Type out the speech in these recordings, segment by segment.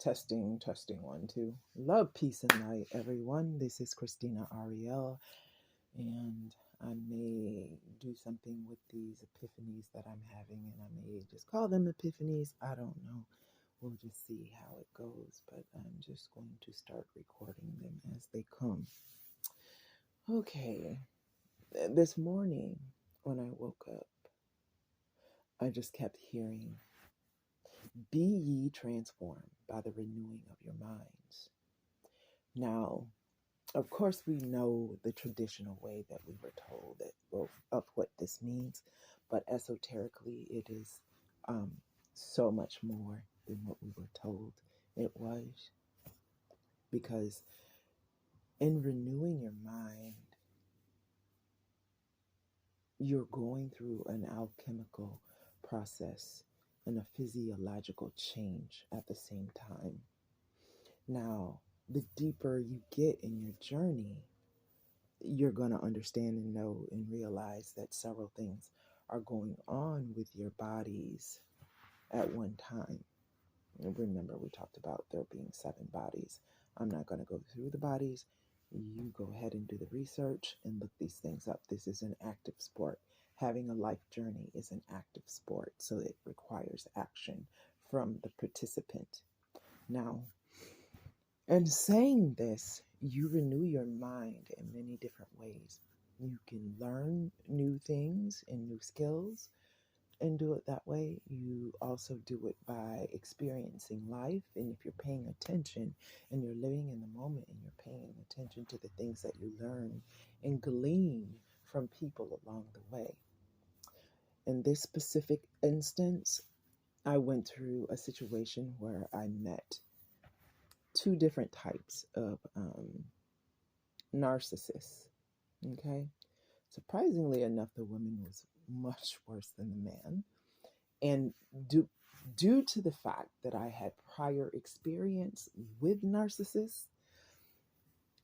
Testing, testing, one, two. Love, peace, and light, everyone. This is Christina Ariel, and I may do something with these epiphanies that I'm having, and I may just call them epiphanies. I don't know. We'll just see how it goes, but I'm just going to start recording them as they come. Okay, this morning when I woke up, I just kept hearing, "Be ye transformed by the renewing of your minds." Now, of course, we know the traditional way that we were told that of what this means, but esoterically, it is so much more than what we were told it was. Because in renewing your mind, you're going through an alchemical process and a physiological change at the same time. Now, the deeper you get in your journey, you're going to understand and know and realize that several things are going on with your bodies at one time. And remember, we talked about there being 7 bodies. I'm not going to go through the bodies. You go ahead and do the research and look these things up. This is an active sport. Having a life journey is an active sport, so it requires action from the participant. Now, in saying this, you renew your mind in many different ways. You can learn new things and new skills and do it that way. You also do it by experiencing life. And if you're paying attention and you're living in the moment and you're paying attention to the things that you learn and glean from people along the way. In this specific instance, I went through a situation where I met 2 different types of narcissists. Okay. Surprisingly enough, the woman was much worse than the man. And due to the fact that I had prior experience with narcissists,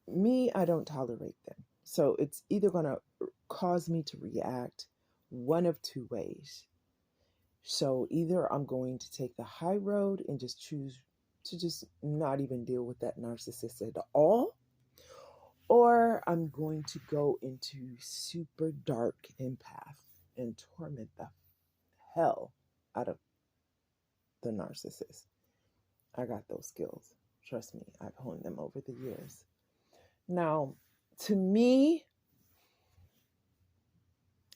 I don't tolerate them. So it's either going to cause me to react one of 2 ways. So either I'm going to take the high road and just choose to just not even deal with that narcissist at all, or I'm going to go into super dark empath and torment the hell out of the narcissist. I got those skills. Trust me, I've honed them over the years. Now, to me,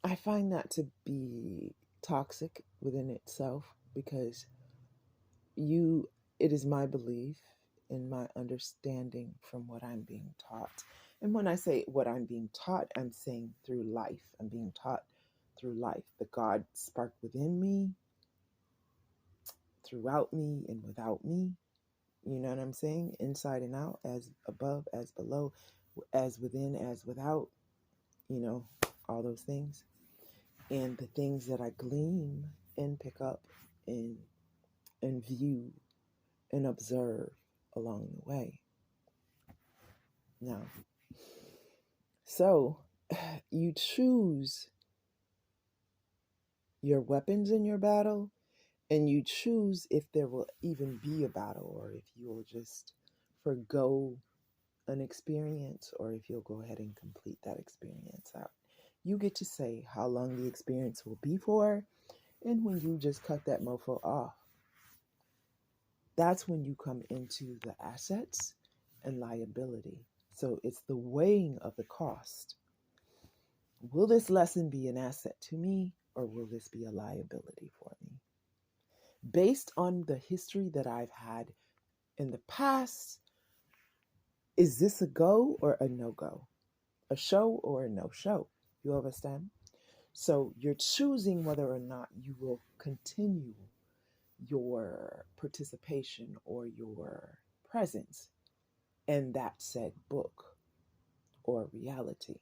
I find that to be toxic within itself because it is my belief and my understanding from what I'm being taught. And when I say what I'm being taught, I'm saying through life. I'm being taught through life. The God spark within me, throughout me, and without me. You know what I'm saying? Inside and out, as above, as below, as within, as without, all those things. And the things that I glean and pick up and view and observe along the way. Now, so you choose your weapons in your battle, and you choose if there will even be a battle, or if you will just forgo an experience, or if you'll go ahead and complete that experience out. You get to say how long the experience will be for, and when you just cut that mofo off. That's when you come into the assets and liability. So it's the weighing of the cost. Will this lesson be an asset to me, or will this be a liability for me? Based on the history that I've had in the past, is this a go or a no-go? A show or a no-show? You understand? So you're choosing whether or not you will continue your participation or your presence in that said book or reality.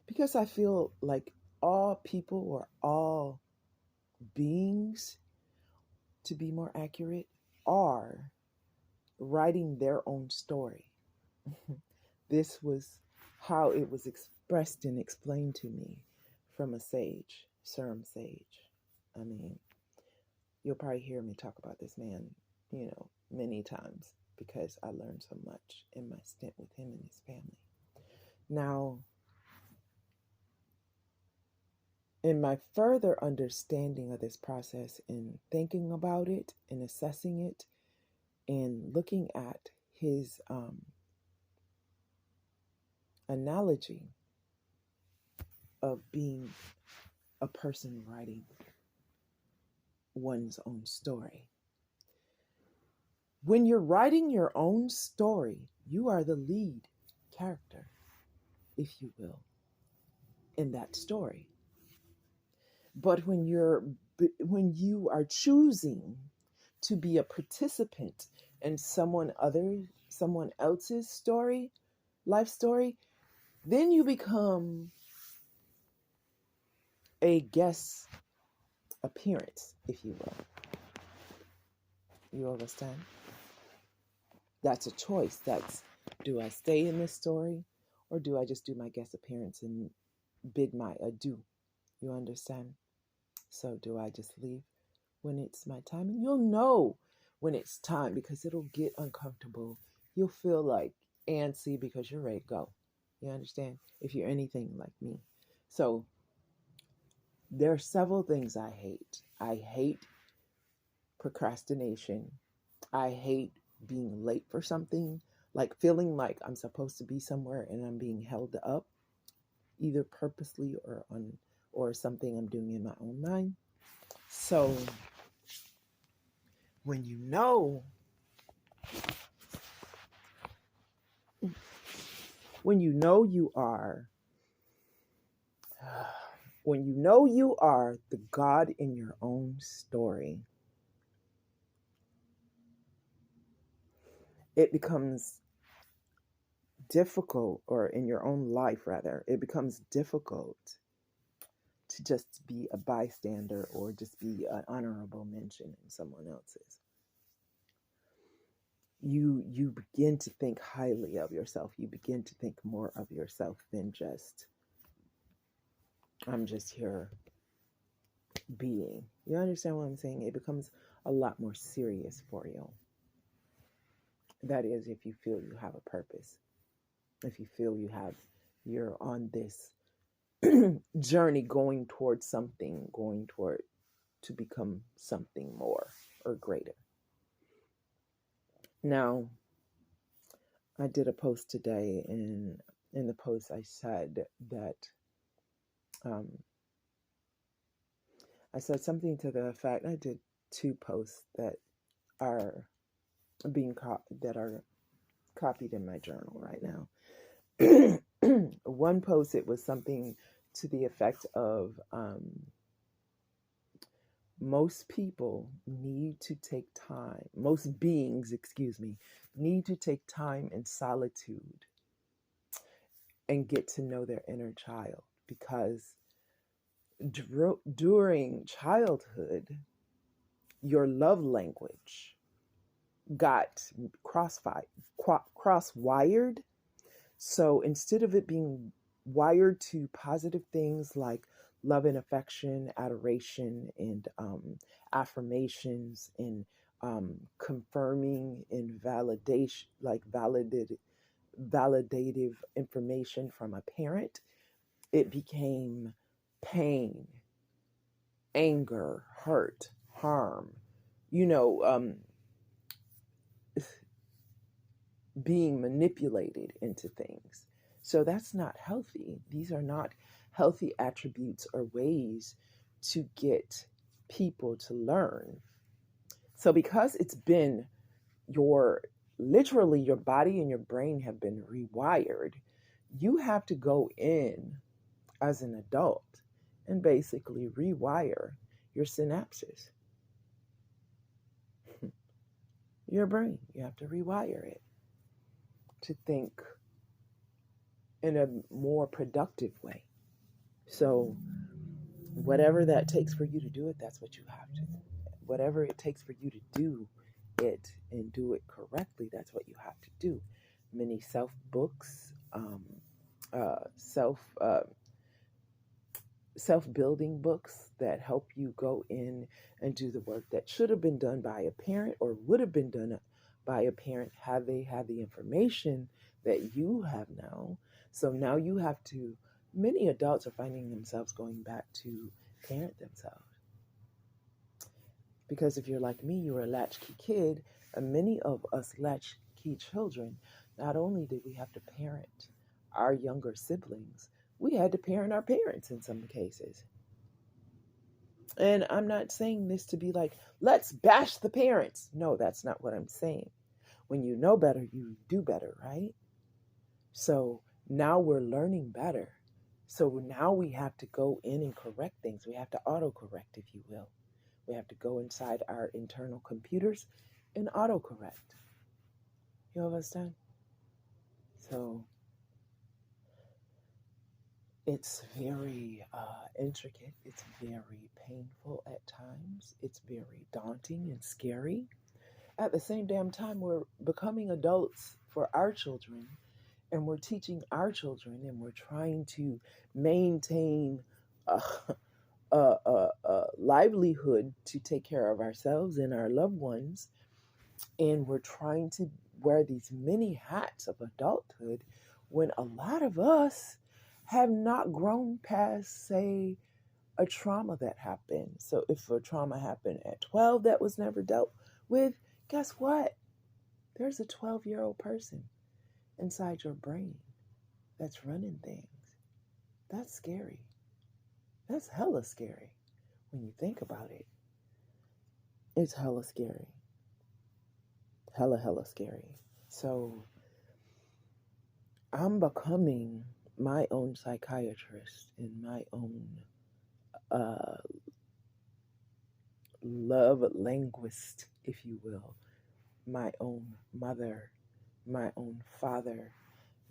Because I feel like all people or all beings, to be more accurate, are writing their own story. This was how it was expressed and explained to me from a sage, Serum Sage. I mean, you'll probably hear me talk about this man, many times because I learned so much in my stint with him and his family. Now, in my further understanding of this process and thinking about it and assessing it and looking at his analogy of being a person writing one's own story. When you're writing your own story, you are the lead character, if you will, in that story. But when you are choosing to be a participant in someone else's story, life story, then you become a guest appearance, if you will. You understand? That's a choice. Do I stay in this story or do I just do my guest appearance and bid my adieu? You understand? So do I just leave when it's my time? And you'll know when it's time because it'll get uncomfortable. You'll feel like antsy because you're ready to go. You understand? If you're anything like me. So there are several things I hate. I hate procrastination. I hate being late for something, like feeling like I'm supposed to be somewhere and I'm being held up, either purposely or something I'm doing in my own mind. So when you know you are the God in your own story, it becomes difficult, or in your own life rather, it becomes difficult to just be a bystander or just be an honorable mention in someone else's. You begin to think highly of yourself. You begin to think more of yourself than just, I'm just here being. You understand what I'm saying? It becomes a lot more serious for you. That is, if you feel you have a purpose, if you feel you're on this journey going towards something, to become something more or greater. Now, I did a post today, and in the post I said that I said something to the effect. I did 2 posts that are copied in my journal right now. One post, it was something to the effect of most beings, need to take time in solitude and get to know their inner child, because during childhood, your love language got cross-wired. So instead of it being wired to positive things like love and affection, adoration, and affirmations, and confirming and validation, like validative information from a parent, it became pain, anger, hurt, harm, being manipulated into things. So that's not healthy. These are not healthy attributes or ways to get people to learn. So because it's been literally your body and your brain have been rewired, you have to go in as an adult and basically rewire your synapses. Your brain, you have to rewire it to think in a more productive way. So whatever that takes for you to do it, that's what you have to do. Whatever it takes for you to do it and do it correctly, that's what you have to do. Many self-books, self-building books that help you go in and do the work that should have been done by a parent or would have been done by a parent have they had the information that you have now. So now you have to, many adults are finding themselves going back to parent themselves. Because if you're like me, you're a latchkey kid, and many of us latchkey children, not only did we have to parent our younger siblings, we had to parent our parents in some cases. And I'm not saying this to be like, let's bash the parents. No, that's not what I'm saying. When you know better, you do better, right? So now we're learning better. So now we have to go in and correct things. We have to autocorrect, if you will. We have to go inside our internal computers and autocorrect. You understand? So it's very intricate. It's very painful at times. It's very daunting and scary. At the same damn time, we're becoming adults for our children, and we're teaching our children, and we're trying to maintain a livelihood to take care of ourselves and our loved ones. And we're trying to wear these many hats of adulthood when a lot of us have not grown past, say, a trauma that happened. So if a trauma happened at 12 that was never dealt with, guess what? There's a 12-year-old person inside your brain that's running things. That's scary. That's hella scary when you think about it. It's hella scary. Hella scary. So I'm becoming my own psychiatrist and my own love linguist, if you will, my own mother, my own father,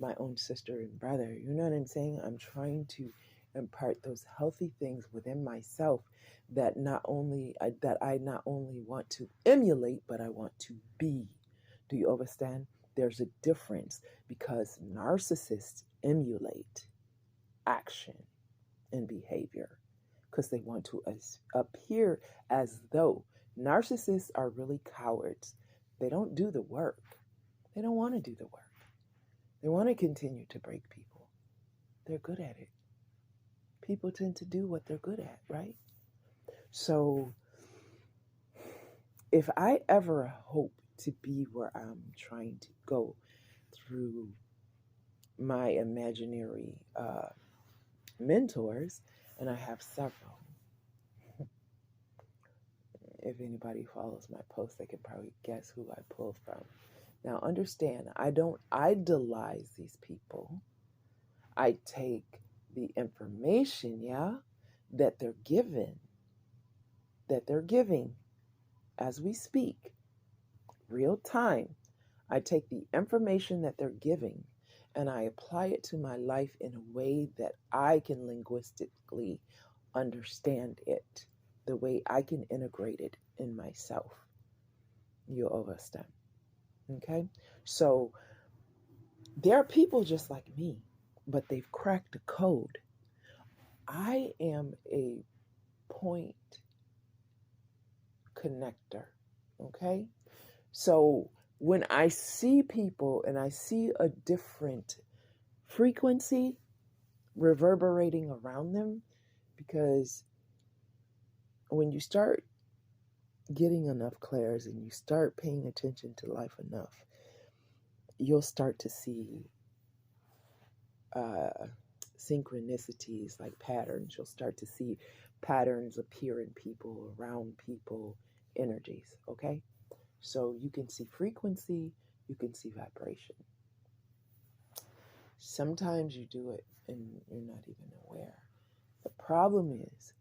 my own sister and brother. You know what I'm saying? I'm trying to impart those healthy things within myself that I not only want to emulate, but I want to be. Do you understand? There's a difference, because narcissists emulate action and behavior because they want to appear as though. Narcissists are really cowards. They don't do the work. They don't want to do the work. They want to continue to break people. They're good at it. People tend to do what they're good at, right? So if I ever hope to be where I'm trying to go through my imaginary mentors, and I have several. If anybody follows my post, they can probably guess who I pulled from. Now, understand, I don't idolize these people. I take the information, that they're giving as we speak, real time. I take the information that they're giving and I apply it to my life in a way that I can linguistically understand it, the way I can integrate it in myself. You understand? Okay? So there are people just like me, but they've cracked the code. I am a point connector. Okay? So when I see people and I see a different frequency reverberating around them, because when you start getting enough clairs and you start paying attention to life enough, you'll start to see synchronicities, like patterns. You'll start to see patterns appear in people, around people, energies, okay? So you can see frequency, you can see vibration. Sometimes you do it and you're not even aware. The problem is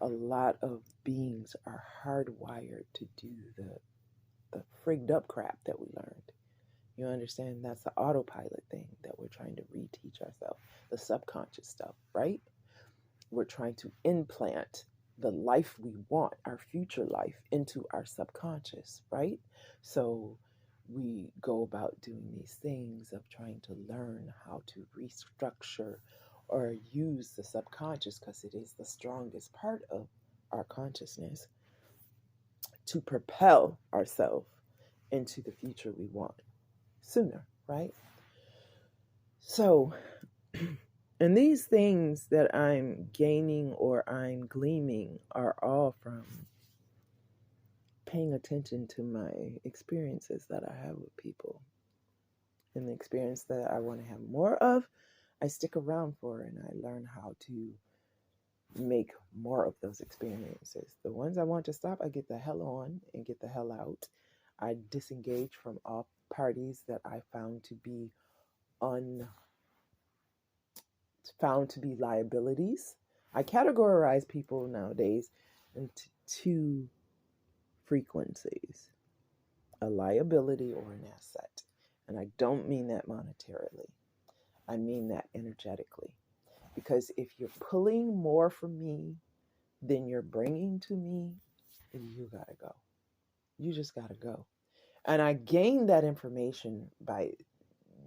a lot of beings are hardwired to do the frigged up crap that we learned. You understand? That's the autopilot thing that we're trying to reteach ourselves, the subconscious stuff, right? We're trying to implant the life we want, our future life, into our subconscious, right? So we go about doing these things of trying to learn how to restructure or use the subconscious, because it is the strongest part of our consciousness, to propel ourselves into the future we want sooner, right? So, and these things that I'm gaining or I'm gleaming are all from paying attention to my experiences that I have with people. And the experience that I want to have more of, I stick around for, and I learn how to make more of those experiences. The ones I want to stop, I get the hell on and get the hell out. I disengage from all parties that I found to be liabilities. I categorize people nowadays into two frequencies: a liability or an asset. And I don't mean that monetarily. I mean that energetically. Because if you're pulling more from me than you're bringing to me, you gotta go. You just gotta go. And I gained that information by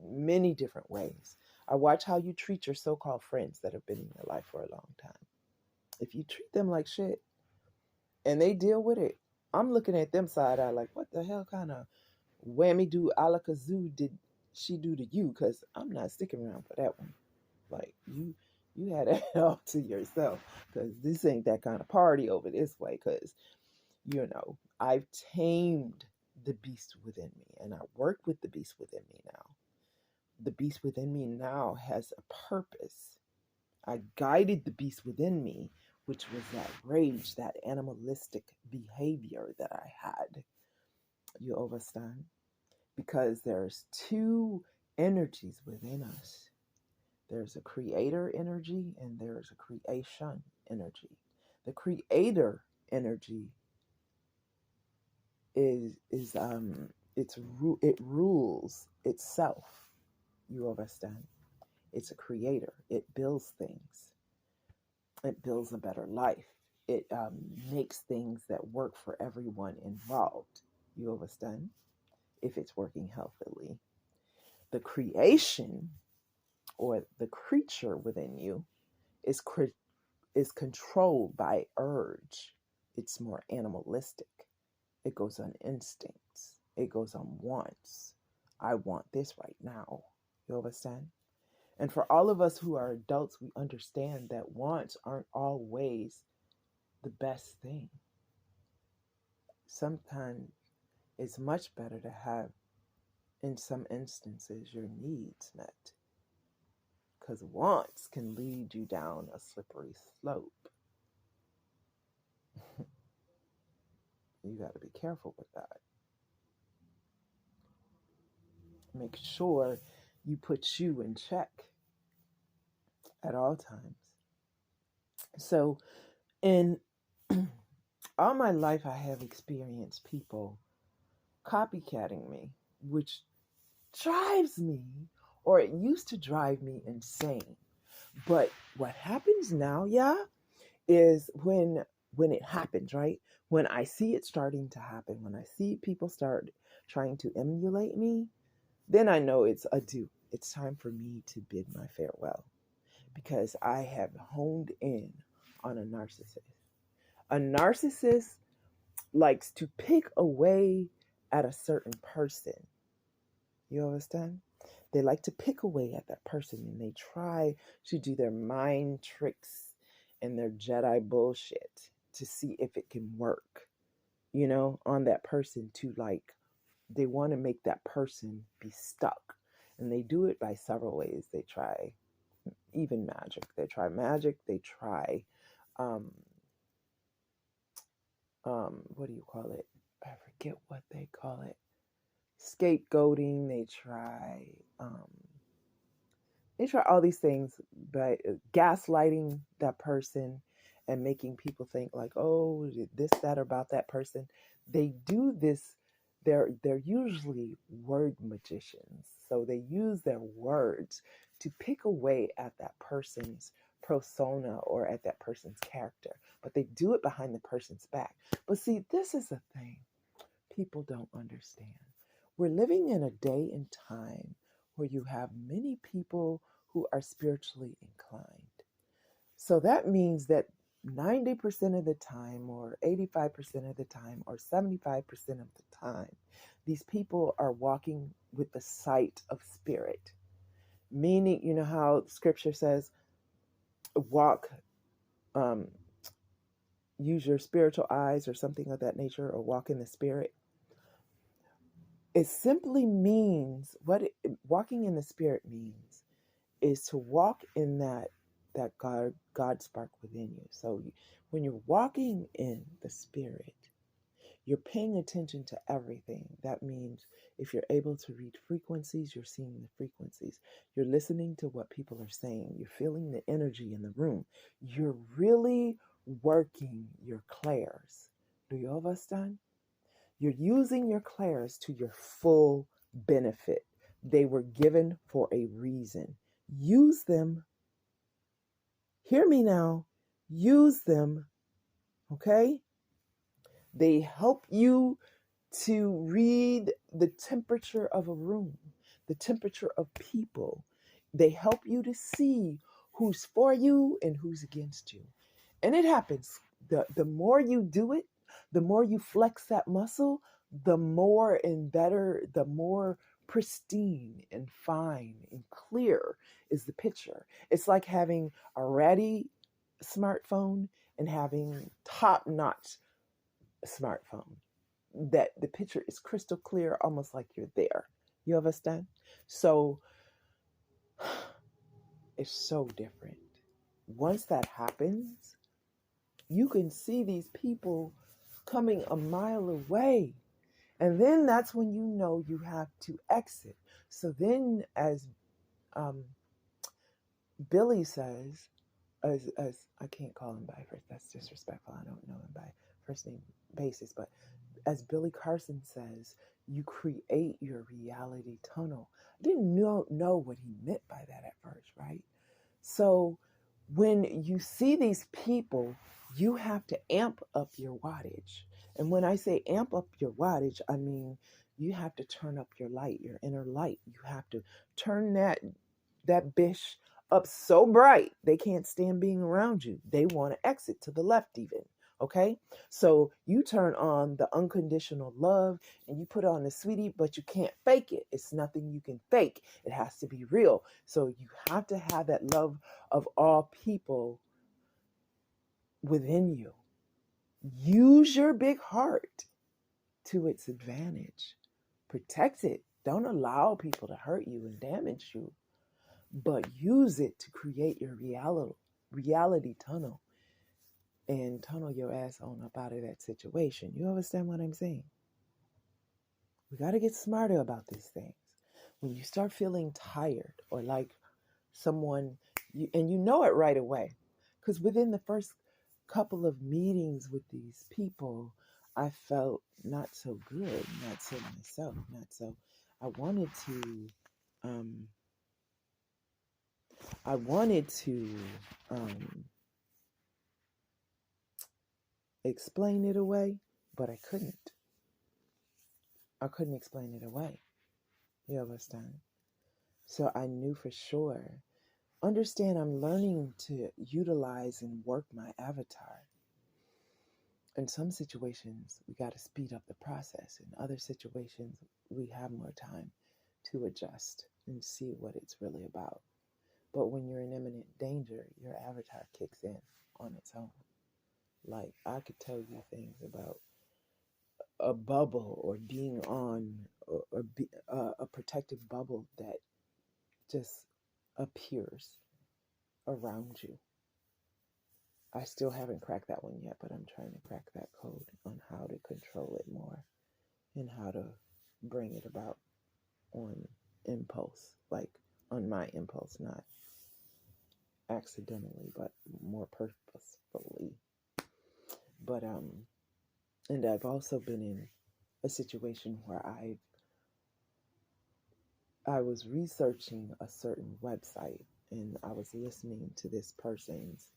many different ways. I watch how you treat your so-called friends that have been in your life for a long time. If you treat them like shit and they deal with it, I'm looking at them side eye like, what the hell kind of whammy do alakazoo did she do to you? Because I'm not sticking around for that one. Like, you had that all to yourself, because this ain't that kind of party over this way. Because I've tamed the beast within me, and I work with the beast within me now. The beast within me now has a purpose. I guided the beast within me, which was that rage, that animalistic behavior that I had. You understand? Because there's two energies within us. There's a creator energy and there's a creation energy. The creator energy it rules itself. You understand? It's a creator. It builds things. It builds a better life. It makes things that work for everyone involved. You understand? If it's working healthily. The creation, or the creature within you, is controlled by urge. It's more animalistic. It goes on instincts. It goes on wants. I want this right now. You understand? And for all of us who are adults, we understand that wants aren't always the best thing. Sometimes it's much better to have, in some instances, your needs met. Because wants can lead you down a slippery slope. You got to be careful with that. Make sure you put you in check at all times. So, in all my life, I have experienced people copycatting me, which drives me, or it used to drive me insane. But what happens now, is when it happens, right? When I see it starting to happen, when I see people start trying to emulate me, then I know it's adieu. It's time for me to bid my farewell, because I have honed in on a narcissist. A narcissist likes to pick away at a certain person. You understand? They like to pick away at that person, and they try to do their mind tricks and their Jedi bullshit to see if it can work, on that person, they want to make that person be stuck. And they do it by several ways. They try even magic. They try magic. They try, what do you call it? I forget what they call it. Scapegoating. They try all these things, but gaslighting that person and making people think like, oh, this, that, about that person. They do this. They're usually word magicians. So they use their words to pick away at that person's persona or at that person's character. But they do it behind the person's back. But see, this is the thing people don't understand. We're living in a day and time where you have many people who are spiritually inclined. So that means that 90% of the time, or 85% of the time, or 75% of the time, These people are walking with the sight of spirit, meaning, you know how scripture says, walk, um, use your spiritual eyes or something of that nature, or walk in the spirit. It simply means walking in the spirit means is to walk in that God spark within you. So when you're walking in the spirit, you're paying attention to everything. That means if you're able to read frequencies, you're seeing the frequencies. You're listening to what people are saying. You're feeling the energy in the room. You're really working your clairs. Do you understand? You're using your clairs to your full benefit. They were given for a reason. Use them. Hear me now. Use them. Okay? They help you to read the temperature of a room, the temperature of people. They help you to see who's for you and who's against you. And it happens. The more you do it, the more you flex that muscle, the more and better, the more pristine and fine and clear is the picture. It's like having a ready smartphone and having top-notch smartphone, that the picture is crystal clear, almost like you're there. You understand? So it's so different. Once that happens, you can see these people coming a mile away. And then that's when you know you have to exit. So then, as Billy says, as I can't call him by first, that's disrespectful. I don't know him by first name basis, but as Billy Carson says, you create your reality tunnel. I didn't know what he meant by that at first, right? So when you see these people, you have to amp up your wattage. And when I say amp up your wattage, I mean you have to turn up your light, your inner light. You have to turn that bish up so bright they can't stand being around you. They want to exit to the left even. Okay? So you turn on the unconditional love and you put on the sweetie, but you can't fake it. It's nothing you can fake. It has to be real. So you have to have that love of all people within you. Use your big heart to its advantage. Protect it. Don't allow people to hurt you and damage you, but use it to create your reality tunnel and tunnel your ass on up out of that situation. You understand what I'm saying? We got to get smarter about these things. When you start feeling tired or like someone, and you know it right away, because within the first couple of meetings with these people, I felt not so good, not so myself, not so. I wanted to explain it away, but I couldn't. I couldn't explain it away. You understand? So I knew for sure. Understand, I'm learning to utilize and work my avatar. In some situations, we got to speed up the process. In other situations, we have more time to adjust and see what it's really about. But when you're in imminent danger, your avatar kicks in on its own. Like, I could tell you things about a bubble or being on a protective bubble that just appears around you. I still haven't cracked that one yet, but I'm trying to crack that code on how to control it more and how to bring it about on impulse, like on my impulse, not accidentally, but more purposefully. But and I've also been in a situation where I was researching a certain website and I was listening to this person's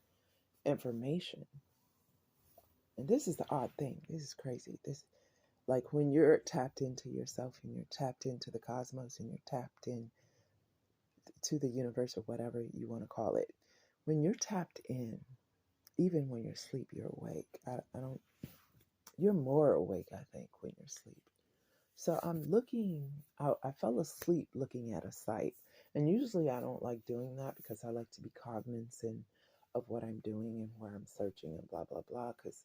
information. And this is the odd thing. This is crazy. This, like when you're tapped into yourself and you're tapped into the cosmos and you're tapped in to the universe or whatever you want to call it. When you're tapped in, even when you're asleep, you're awake. I don't, you're more awake, I think, when you're asleep. So I fell asleep looking at a site. And usually I don't like doing that because I like to be cognizant of what I'm doing and where I'm searching and blah, blah, blah. Because,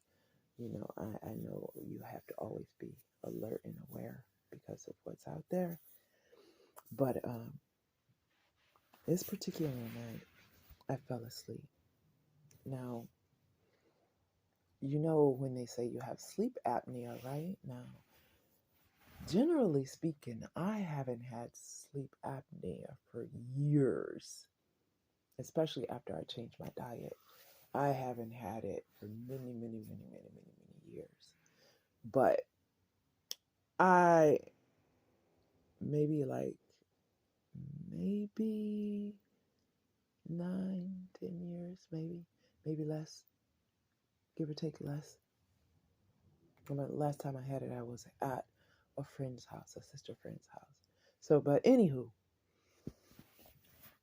I know you have to always be alert and aware because of what's out there. But this particular night, I fell asleep. Now, when they say you have sleep apnea, right? Now, generally speaking, I haven't had sleep apnea for years, especially after I changed my diet. I haven't had it for many, many, many, many, many, many years. But I maybe maybe 9, 10 years, maybe less, give or take less. The last time I had it, I was at a friend's house, a sister friend's house. So, but anywho,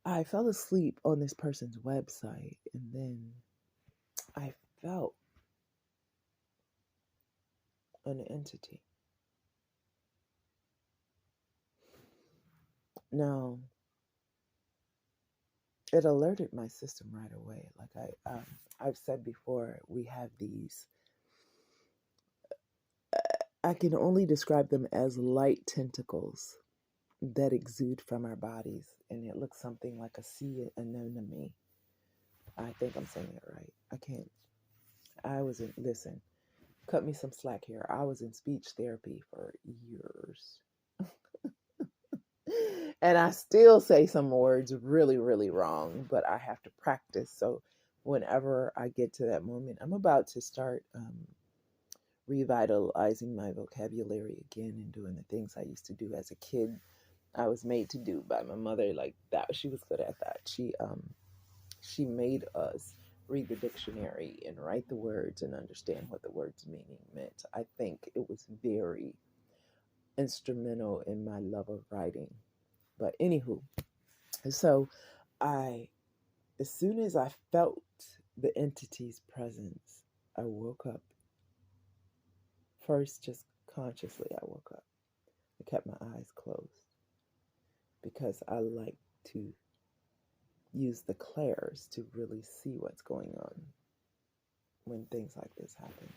I fell asleep on this person's website, and then I felt an entity. Now, it alerted my system right away. Like I've said before, we have these. I can only describe them as light tentacles that exude from our bodies, and it looks something like a sea anemone. I think I'm saying it right. I can't. Listen, cut me some slack here. I was in speech therapy for years. And I still say some words really, really wrong, but I have to practice. So whenever I get to that moment, I'm about to start revitalizing my vocabulary again and doing the things I used to do as a kid. I was made to do by my mother like that. She was good at that. She made us read the dictionary and write the words and understand what the words meaning meant. I think it was very instrumental in my love of writing. But anywho, so as soon as I felt the entity's presence, I woke up. First, just consciously, I woke up. I kept my eyes closed because I like to use the clairs to really see what's going on when things like this happen.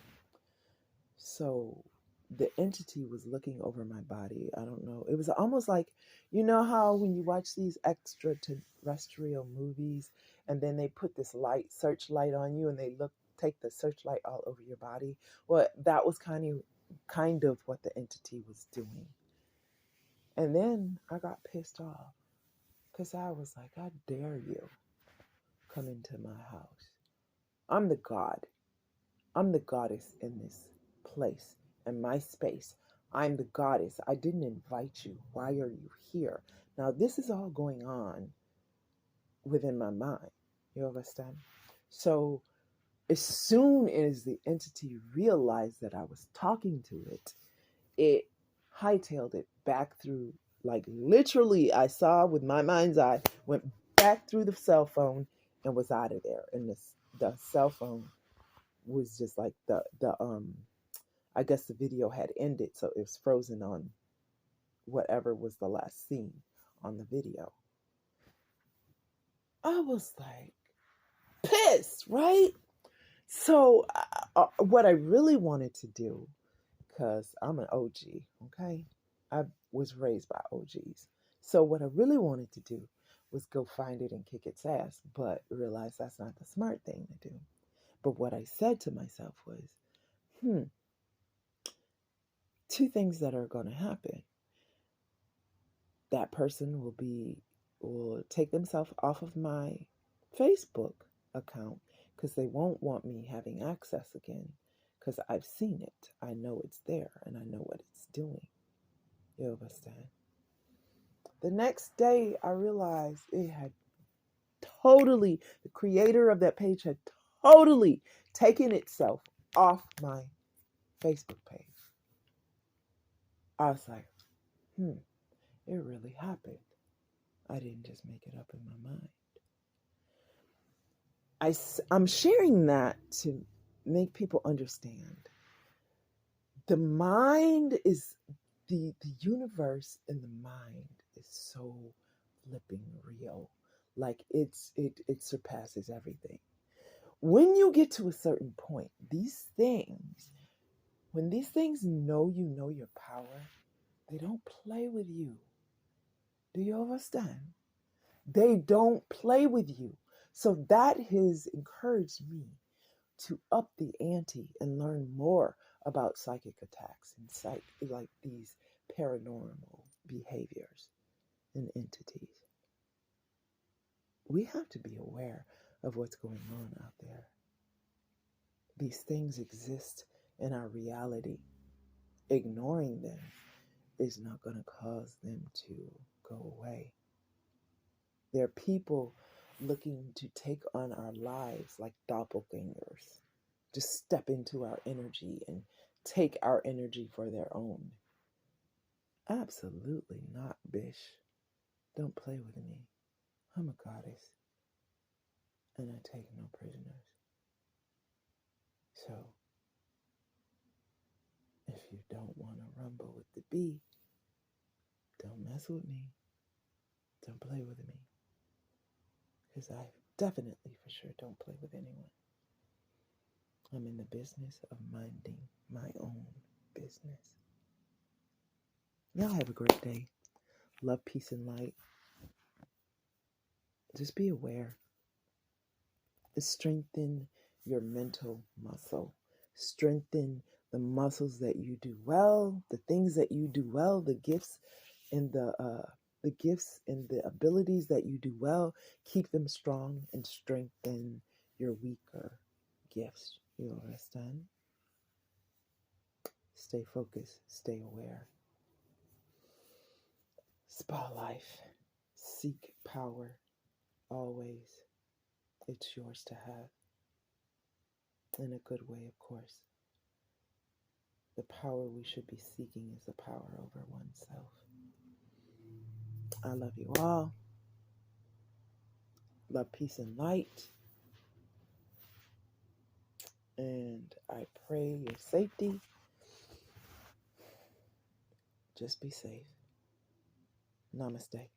So the entity was looking over my body. I don't know. It was almost like, how when you watch these extraterrestrial movies and then they put this searchlight on you and they take the searchlight all over your body. Well, that was kind of what the entity was doing. And then I got pissed off because I was like, how dare you come into my house? I'm the god. I'm the goddess in this place and my space. I'm the goddess. I didn't invite you. Why are you here? Now, this is all going on within my mind. You understand? So, as soon as the entity realized that I was talking to it, it hightailed it back through, like literally, I saw with my mind's eye, went back through the cell phone and was out of there. And the cell phone was just like I guess the video had ended, so it was frozen on whatever was the last scene on the video. I was like pissed, right? So what I really wanted to do, because I'm an OG, okay? I was raised by OGs. So what I really wanted to do was go find it and kick its ass, but realize that's not the smart thing to do. But what I said to myself was, two things that are going to happen. That person will take themselves off of my Facebook account because they won't want me having access again because I've seen it. I know it's there and I know what it's doing. You understand? The next day, I realized it had the creator of that page had totally taken itself off my Facebook page. I was like, it really happened. I didn't just make it up in my mind. I'm sharing that to make people understand. The mind is the universe and the mind is so flipping real. Like it surpasses everything. When you get to a certain point, when these things know you know your power, they don't play with you. Do you understand? They don't play with you. So that has encouraged me to up the ante and learn more about psychic attacks and like these paranormal behaviors and entities. We have to be aware of what's going on out there. These things exist in our reality. Ignoring them is not going to cause them to go away. There are people looking to take on our lives like doppelgangers, just step into our energy and take our energy for their own. Absolutely not, bish. Don't play with me. I'm a goddess, and I take no prisoners. So, if you don't want to rumble with the bee, don't mess with me. Don't play with me. Because I definitely for sure don't play with anyone. I'm in the business of minding my own business. Y'all have a great day. Love, peace, and light. Just be aware. Strengthen your mental muscle. Strengthen the muscles that you do well, the things that you do well, the gifts and the abilities that you do well. Keep them strong and strengthen your weaker gifts. You understand? Stay focused. Stay aware. Spa life. Seek power. Always. It's yours to have. In a good way, of course. The power we should be seeking is the power over oneself. I love you all. Love, peace, and light. And I pray your safety. Just be safe. Namaste.